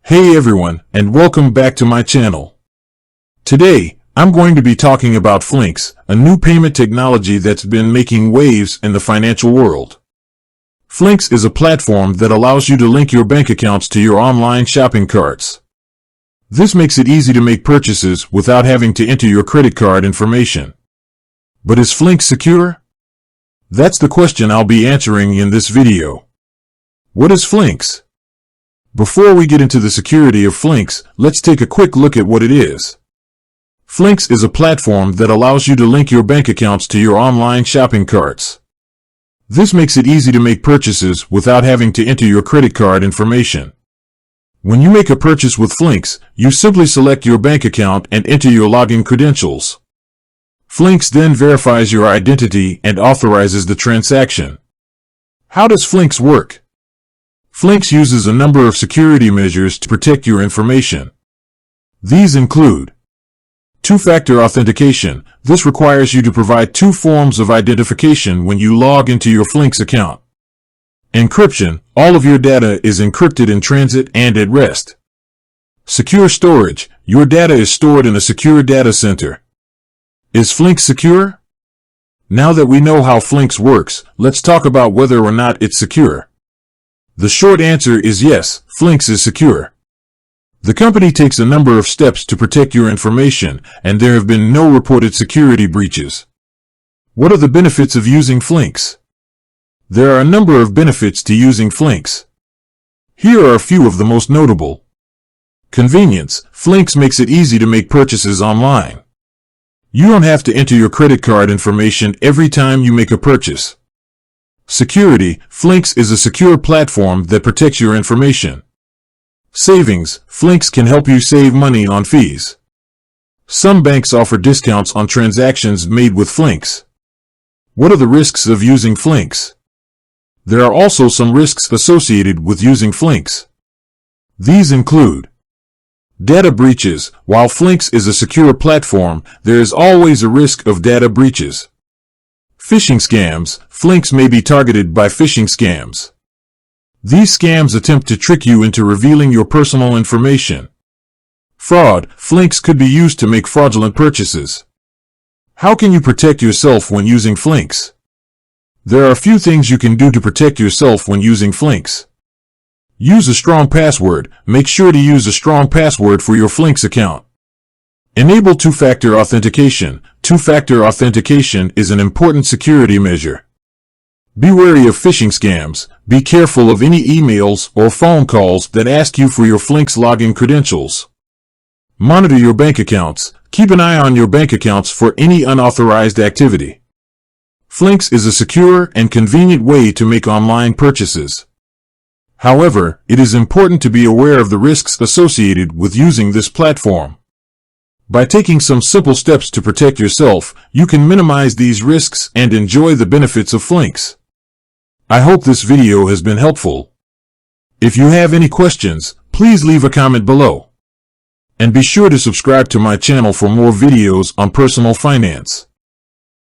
Hey everyone, and welcome back to my channel. Today, I'm going to be talking about Flinks, a new payment technology that's been making waves in the financial world. Flinks is a platform that allows you to link your bank accounts to your online shopping carts. This makes it easy to make purchases without having to enter your credit card information. But is Flinks secure? That's the question I'll be answering in this video. What is Flinks? Before we get into the security of Flinks, let's take a quick look at what it is. Flinks is a platform that allows you to link your bank accounts to your online shopping carts. This makes it easy to make purchases without having to enter your credit card information. When you make a purchase with Flinks, you simply select your bank account and enter your login credentials. Flinks then verifies your identity and authorizes the transaction. How does Flinks work? Flinks uses a number of security measures to protect your information. These include two-factor authentication. This requires you to provide two forms of identification when you log into your Flinks account. Encryption. All of your data is encrypted in transit and at rest. Secure storage. Your data is stored in a secure data center. Is Flinks secure? Now that we know how Flinks works, let's talk about whether or not it's secure. The short answer is yes, Flinks is secure. The company takes a number of steps to protect your information, and there have been no reported security breaches. What are the benefits of using Flinks? There are a number of benefits to using Flinks. Here are a few of the most notable. Convenience. Flinks makes it easy to make purchases online. You don't have to enter your credit card information every time you make a purchase. Security. Flinks is a secure platform that protects your information. Savings. Flinks can help you save money on fees. Some banks offer discounts on transactions made with Flinks. What are the risks of using Flinks? There are also some risks associated with using Flinks. These include data breaches. While Flinks is a secure platform, there is always a risk of data breaches. Phishing scams. Flinks may be targeted by phishing scams. These scams attempt to trick you into revealing your personal information. Fraud. Flinks could be used to make fraudulent purchases. How can you protect yourself when using Flinks? There are a few things you can do to protect yourself when using Flinks. Use a strong password. Make sure to use a strong password for your Flinks account. Enable two-factor authentication. Two-factor authentication is an important security measure. Be wary of phishing scams. Be careful of any emails or phone calls that ask you for your Flinks login credentials. Monitor your bank accounts. Keep an eye on your bank accounts for any unauthorized activity. Flinks is a secure and convenient way to make online purchases. However, it is important to be aware of the risks associated with using this platform. By taking some simple steps to protect yourself, you can minimize these risks and enjoy the benefits of Flinks. I hope this video has been helpful. If you have any questions, please leave a comment below. And be sure to subscribe to my channel for more videos on personal finance.